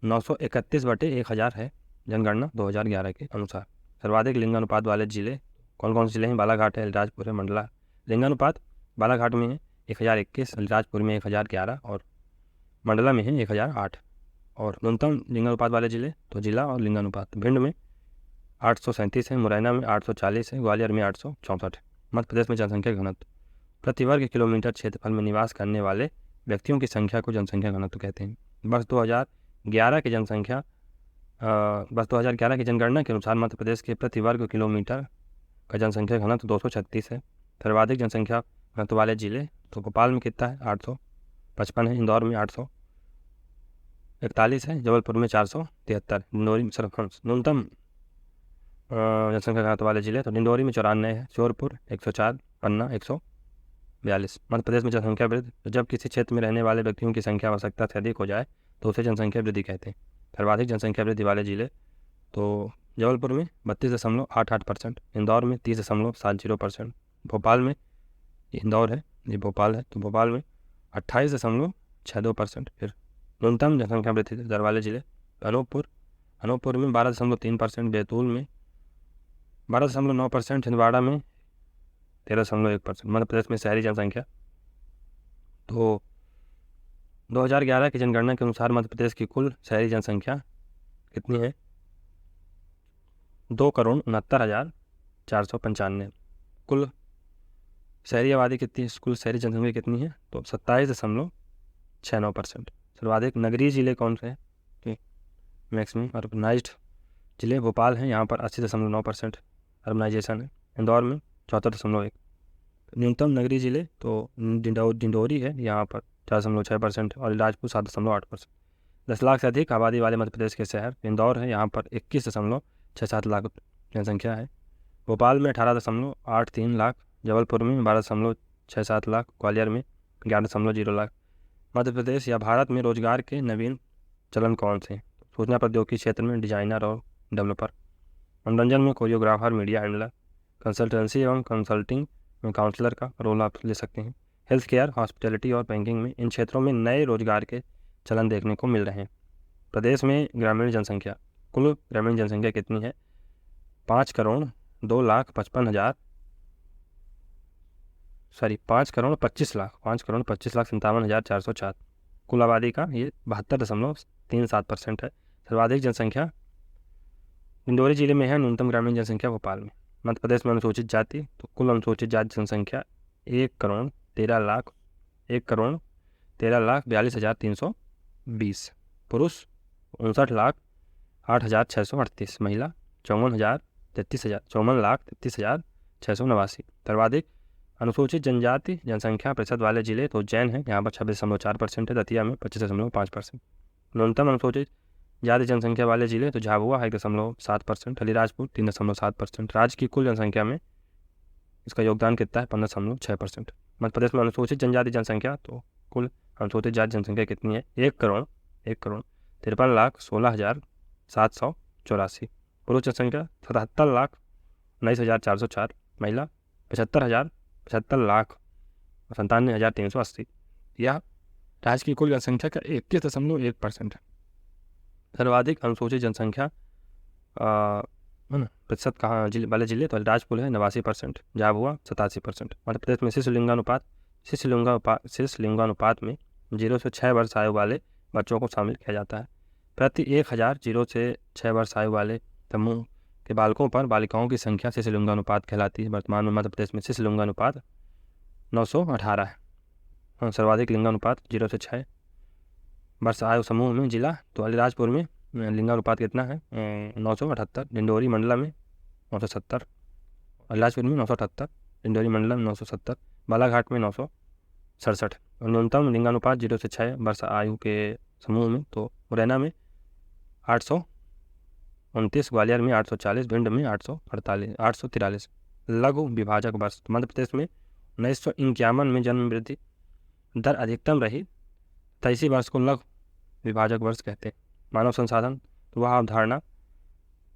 931/1000 है, जनगणना 2011 के अनुसार। सर्वाधिक लिंगानुपात वाले जिले कौन कौन से जिले हैं? बालाघाट है, अलीराजपुर है, मंडला। लिंगानुपात बालाघाट में है 1021, अलीराजपुर में 1011 और मंडला में है 1008। और न्यूनतम लिंगानुपात वाले जिले तो जिला और लिंगानुपात भिंड में 837 है, मुरैना में 840 है, ग्वालियर में 864 है। मध्य प्रदेश में जनसंख्या घनत्व प्रति वर्ग किलोमीटर क्षेत्रफल में निवास करने वाले व्यक्तियों की संख्या को जनसंख्या घनत्व कहते हैं। वर्ष 2011 की जनगणना के अनुसार मध्य प्रदेश के प्रति वर्ग किलोमीटर का जनसंख्या घनत्व 236 है। सर्वाधिक जनसंख्या घनत्व वाले जिले तो भोपाल में कितना है? 855 है, इंदौर में 841 है, जबलपुर में 473। डिंडोरी में न्यूनतम जनसंख्या घनत्व वाले जिले तो डिंडोरी में 94 है, श्योरपुर 104, पन्ना 142। मध्य प्रदेश में जनसंख्या वृद्धि तो जब किसी क्षेत्र में रहने वाले व्यक्तियों की संख्या आवश्यकता से अधिक हो जाए तो उसे जनसंख्या वृद्धि कहते हैं। सर्वाधिक जनसंख्या वृद्धि वाले जिले तो जबलपुर में 32.88%, इंदौर में 30.70%, भोपाल में इंदौर है, ये भोपाल है तो भोपाल में 28.62%। फिर न्यूनतम जनसंख्या वृद्धि दर वाले जिले अनूपपुर में 12.3%, बैतूल में 12.9%, छिंदवाड़ा में 13.1%। मध्य प्रदेश में शहरी जनसंख्या तो 2011 की जनगणना के अनुसार मध्य प्रदेश की कुल शहरी जनसंख्या कितनी है? 2,69,495। कुल शहरी आबादी कितनी, कुल शहरी जनसंख्या कितनी है? तो 27.69%। सर्वाधिक नगरीय जिले कौन से हैं? मैक्सिमम अर्बनाइज्ड जिले भोपाल हैं, यहाँ पर 80.9% अर्बनाइजेशन है। इंदौर में 74.1। न्यूनतम नगरीय जिले तो डिंडोरी है, यहाँ पर 4.6% और अलीराजपुर 7.8%। 10 लाख से अधिक आबादी वाले मध्य प्रदेश के शहर इंदौर है, यहाँ पर 21.67 लाख जनसंख्या है। भोपाल में 18.83 लाख, जबलपुर में 12.67 लाख, ग्वालियर में 11.0 लाख। मध्य प्रदेश या भारत में रोजगार के नवीन चलन कौन से हैं? सूचना प्रौद्योगिकी क्षेत्र में डिजाइनर और डेवलपर, मनोरंजन में कोरियोग्राफर, मीडिया हैंडलर, कंसल्टेंसी एवं कंसल्टिंग में काउंसलर का रोल आप ले सकते हैं। हेल्थ केयर, हॉस्पिटैलिटी और बैंकिंग में इन क्षेत्रों में नए रोजगार के चलन देखने को मिल रहे हैं। प्रदेश में ग्रामीण जनसंख्या कुल ग्रामीण जनसंख्या कितनी है? 5,25,57,404। कुल आबादी का ये 72.37% है। सर्वाधिक जनसंख्या डिंडोरी जिले में है, न्यूनतम ग्रामीण जनसंख्या भोपाल में। मध्य प्रदेश में अनुसूचित जाति तो कुल अनुसूचित जाति जनसंख्या 1,13,42,320। पुरुष 59,08,638, महिला 54,33,689। सर्वाधिक अनुसूचित जनजाति जनसंख्या प्रतिशत वाले जिले तो जैन है, यहाँ पर 26.4% है, दतिया में 25.5%। न्यूनतम अनुसूचित जाति जनसंख्या वाले जिले तो झाबुआ 1.7%, अलीराजपुर 3.7%। राज्य की कुल जनसंख्या में इसका योगदान कितना है? 15.6%। मध्य प्रदेश में अनुसूचित जनजाति जनसंख्या तो कुल अनुसूचित जाति जनसंख्या कितनी है? 1,53,16,784। पुरुष जनसंख्या 77,19,404, महिला 75,97,97,380। यह राज्य की कुल जनसंख्या का 21.1% है। सर्वाधिक अनुसूचित जनसंख्या है ना। प्रतिशत कहाँ जिले वाले जिले तो अलीराजपुर है 89%, झाबुआ 87%। मध्य प्रदेश में शिशु लिंगानुपात में 0 से 6 वर्ष आयु वाले बच्चों को शामिल किया जाता है। प्रति 1000 0 से 6 वर्ष आयु वाले समूह के बालकों पर बालिकाओं की संख्या शिशु लिंगानुपात कहलाती है। वर्तमान में मध्य प्रदेश में शिशु लिंगानुपात 918 है। हाँ, सर्वाधिक लिंगानुपात 0 से 6 वर्ष आयु समूह में जिला तो अलीराजपुर में लिंगानुपात कितना है 978, डिंडोरी मंडला में 970, अलीराजपुर में 978, डिंडोरी मंडला में 970, बालाघाट में 967। और न्यूनतम लिंगानुपात 0 से 6 वर्ष आयु के समूह में तो मुरैना में 829, ग्वालियर में 840, भिंड में 843। लघु विभाजक वर्ष मध्य प्रदेश में 1951 में जन्म वृद्धि दर अधिकतम रही, 23 वर्ष को लघु विभाजक वर्ष कहते हैं। मानव संसाधन तो वह अवधारणा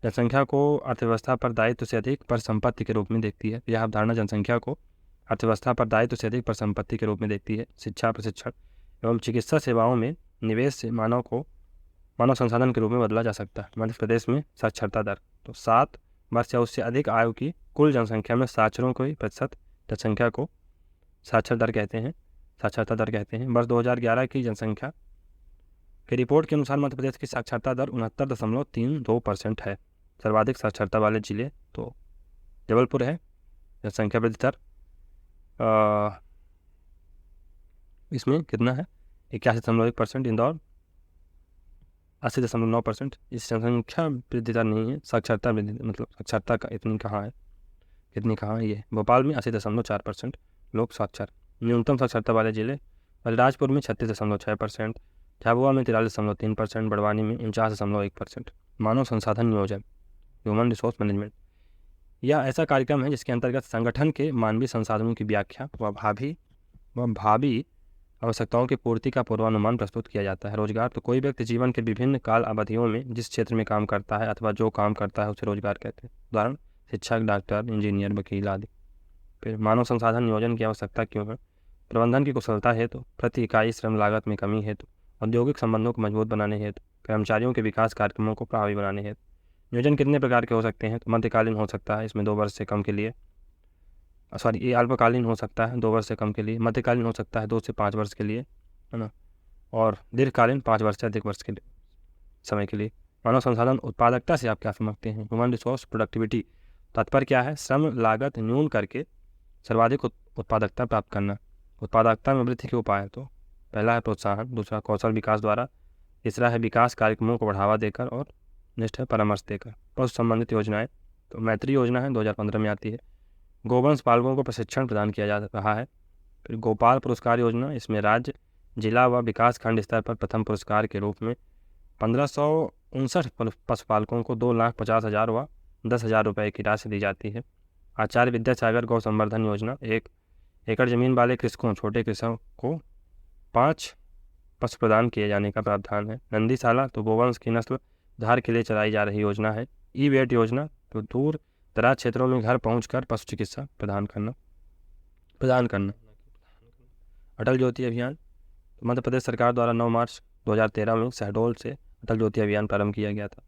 जनसंख्या को अर्थव्यवस्था पर दायित्व से अधिक पर संपत्ति के रूप में देखती है। यह अवधारणा जनसंख्या को अर्थव्यवस्था पर दायित्व से अधिक पर संपत्ति के रूप में देखती है। शिक्षा, प्रशिक्षण एवं चिकित्सा सेवाओं में निवेश से मानव संसाधन के रूप में बदला जा सकता है। मध्य प्रदेश में साक्षरता दर तो 7 वर्ष या उससे अधिक आयु की कुल जनसंख्या में साक्षरों की प्रतिशत जनसंख्या को साक्षरता दर कहते हैं। वर्ष 2011 की जनसंख्या की रिपोर्ट के अनुसार मध्य प्रदेश की साक्षरता दर 69.32% है। सर्वाधिक साक्षरता वाले जिले तो जबलपुर है, जनसंख्या वृद्धि दर इसमें कितना है 81.1%, इंदौर 80.9%। इस जनसंख्या वृद्धि दर नहीं है, साक्षरता वृद्धि मतलब साक्षरता का कितनी कहाँ है ये। भोपाल में 80.4% लोग साक्षर। न्यूनतम साक्षरता वाले जिले अलीराजपुर में 36.6%, झाबुआ में 43.3%, बड़वानी में 49.1%। मानव संसाधन नियोजन ह्यूमन रिसोर्स मैनेजमेंट यह ऐसा कार्यक्रम है जिसके अंतर्गत संगठन के मानवीय संसाधनों की व्याख्या व भावी आवश्यकताओं की पूर्ति का पूर्वानुमान प्रस्तुत किया जाता है। रोजगार तो कोई व्यक्ति जीवन के विभिन्न काल अवधियों में जिस क्षेत्र में काम करता है अथवा जो काम करता है उसे रोजगार कहते हैं। उदाहरण शिक्षक, डॉक्टर, इंजीनियर, वकील आदि। फिर मानव संसाधन नियोजन की आवश्यकता क्यों है। प्रबंधन की कुशलता हेतु, प्रति इकाई श्रम लागत में कमी हेतु, औद्योगिक संबंधों को मजबूत बनाने हेतु, कर्मचारियों के विकास कार्यक्रमों को प्रभावी बनाने हेतु। नियोजन कितने प्रकार के हो सकते हैं तो मध्यकालीन हो सकता है, इसमें 2 वर्ष से कम के लिए ये अल्पकालीन हो सकता है 2 वर्ष से कम के लिए, मध्यकालीन हो सकता है 2 से 5 वर्ष के लिए, है ना, और दीर्घकालीन 5 वर्ष से अधिक वर्ष के लिए समय के लिए। मानव संसाधन उत्पादकता से आप क्या समझते हैं। ह्यूमन रिसोर्स प्रोडक्टिविटी तात्पर्य क्या है, श्रम लागत न्यून करके सर्वाधिक उत्पादकता प्राप्त करना। उत्पादकता में वृद्धि के उपाय तो पहला है प्रोत्साहन, दूसरा कौशल विकास द्वारा, तीसरा है विकास कार्यक्रमों को बढ़ावा देकर और नेक्स्ट है परामर्श देकर। पशु संबंधित योजनाएं तो मैत्री योजना है 2015 में आती है। गोवंश पालकों को प्रशिक्षण प्रदान किया जा रहा है। फिर गोपाल पुरस्कार योजना, इसमें राज्य, जिला व विकास खंड स्तर पर प्रथम पुरस्कार के रूप में 1559 पशुपालकों को 2,50,000 व 10,000 रुपये की राशि दी जाती है। आचार्य विद्यासागर गौ संवर्धन योजना, 1 एकड़ जमीन वाले कृषकों छोटे कृषकों को 5 पशु प्रदान किए जाने का प्रावधान है। नंदीशाला तो गोवंश की नस्ल सुधार के लिए चलाई जा रही योजना है। ई वेट योजना तो दूर दराज क्षेत्रों में घर पहुंचकर पशु चिकित्सा प्रदान करना। अटल ज्योति अभियान तो मध्य प्रदेश सरकार द्वारा 9 मार्च 2013 में शहडोल से अटल ज्योति अभियान प्रारंभ किया गया था।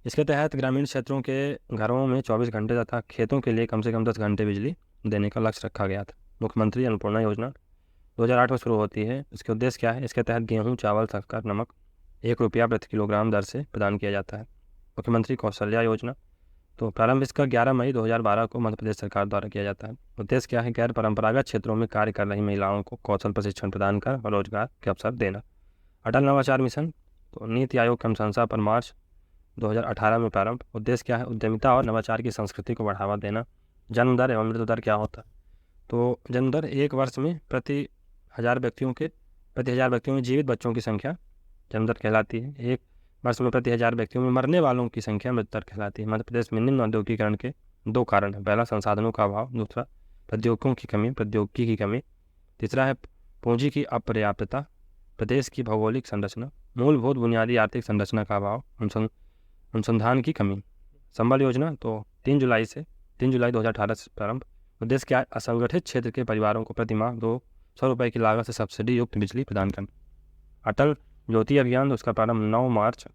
इसके तहत ग्रामीण क्षेत्रों के घरों में 24 घंटे तथा खेतों के लिए कम से कम 10 घंटे बिजली देने का लक्ष्य रखा गया था। मुख्यमंत्री अन्नपूर्णा योजना 2008 में शुरू होती है। इसके उद्देश्य क्या है, इसके तहत गेहूँ, चावल, शक्कर, नमक 1 रुपया प्रति किलोग्राम दर से प्रदान किया जाता है। मुख्यमंत्री कौशल्या योजना तो प्रारंभ इसका 11 मई 2012 को मध्य प्रदेश सरकार द्वारा किया जाता है। उद्देश्य क्या है, गैर परंपरागत क्षेत्रों में कार्य कर रही महिलाओं को कौशल प्रशिक्षण प्रदान कर रोजगार के अवसर देना। अटल नवाचार मिशन तो नीति आयोग की अनुशंसा पर मार्च 2018 में प्रारंभ। उद्देश्य क्या है, उद्यमिता और नवाचार की संस्कृति को बढ़ावा देना। जन्म दर एवं मृत्यु दर क्या होता है तो जन्म दर 1 वर्ष में प्रति 1000 व्यक्तियों में जीवित बच्चों की संख्या जन्म दर कहलाती है। 1 वर्ष में प्रति 1000 व्यक्तियों में मरने वालों की संख्या मृत्यु दर कहलाती है। मध्य प्रदेश में निम्न औद्योगिकीकरण के 2 कारण हैं। पहला संसाधनों का अभाव, दूसरा प्रौद्योगिकी की कमी, तीसरा है पूंजी की अपर्याप्तता, प्रदेश की भौगोलिक संरचना, मूलभूत बुनियादी आर्थिक संरचना का अभाव, अनुसंधान की कमी। संबल योजना तो 3 जुलाई 2018 से प्रारंभ। उद्देश्य क्या है, असंगठित क्षेत्र के परिवारों को प्रति माह 200 रुपये की लागत से सब्सिडी युक्त बिजली प्रदान करना। अटल ज्योति अभियान तो उसका प्रारंभ 9 मार्च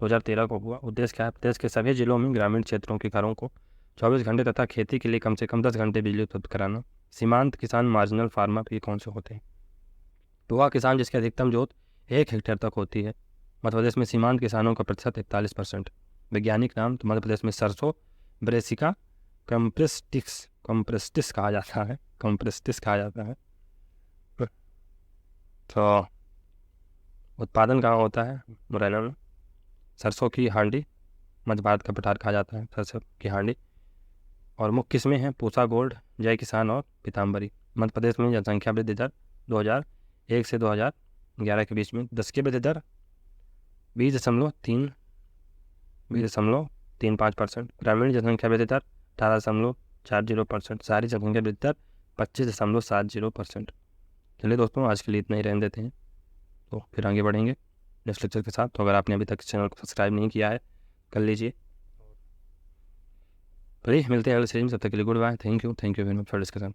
2013 को हुआ। उद्देश्य क्या है? प्रदेश के सभी जिलों में ग्रामीण क्षेत्रों के घरों को 24 घंटे तथा खेती के लिए कम से कम 10 घंटे बिजली उपलब्ध कराना। सीमांत किसान मार्जिनल फार्मर ये कौन से होते हैं? तो वह किसान जिसकी अधिकतम जोत 1 हेक्टेयर तक होती है। मध्य प्रदेश में सीमांत किसानों का प्रतिशत 41%। वैज्ञानिक नाम तो मध्य प्रदेश में सरसों ब्रेसिका कम्प्रेस्टिस कहा जाता है। तो उत्पादन कहाँ होता है? मुरैना में। सरसों की हांडी मध्य भारत का पठार कहा जाता है, सरसों की हांडी। और मुख्य किस्में हैं पूसा गोल्ड, जय किसान और पीताम्बरी। मध्य प्रदेश में जनसंख्या वृद्धि दर 2001 से 2011 के बीच में 10 की वृद्धि दर 20.35%। ग्रामीण जनसंख्या वृद्धि दर 18.40%। शहरी जनसंख्या वृद्धि दर 25.70%। चलिए दोस्तों, आज के लिए इतना ही रहने देते हैं, तो फिर आगे बढ़ेंगे नेक्स्ट लेक्चर के साथ। तो अगर आपने अभी तक चैनल को सब्सक्राइब नहीं किया है कर लीजिए। चलिए मिलते हैं अगले सीरीज में, तब तक के लिए goodbye. Thank you very much for discussion.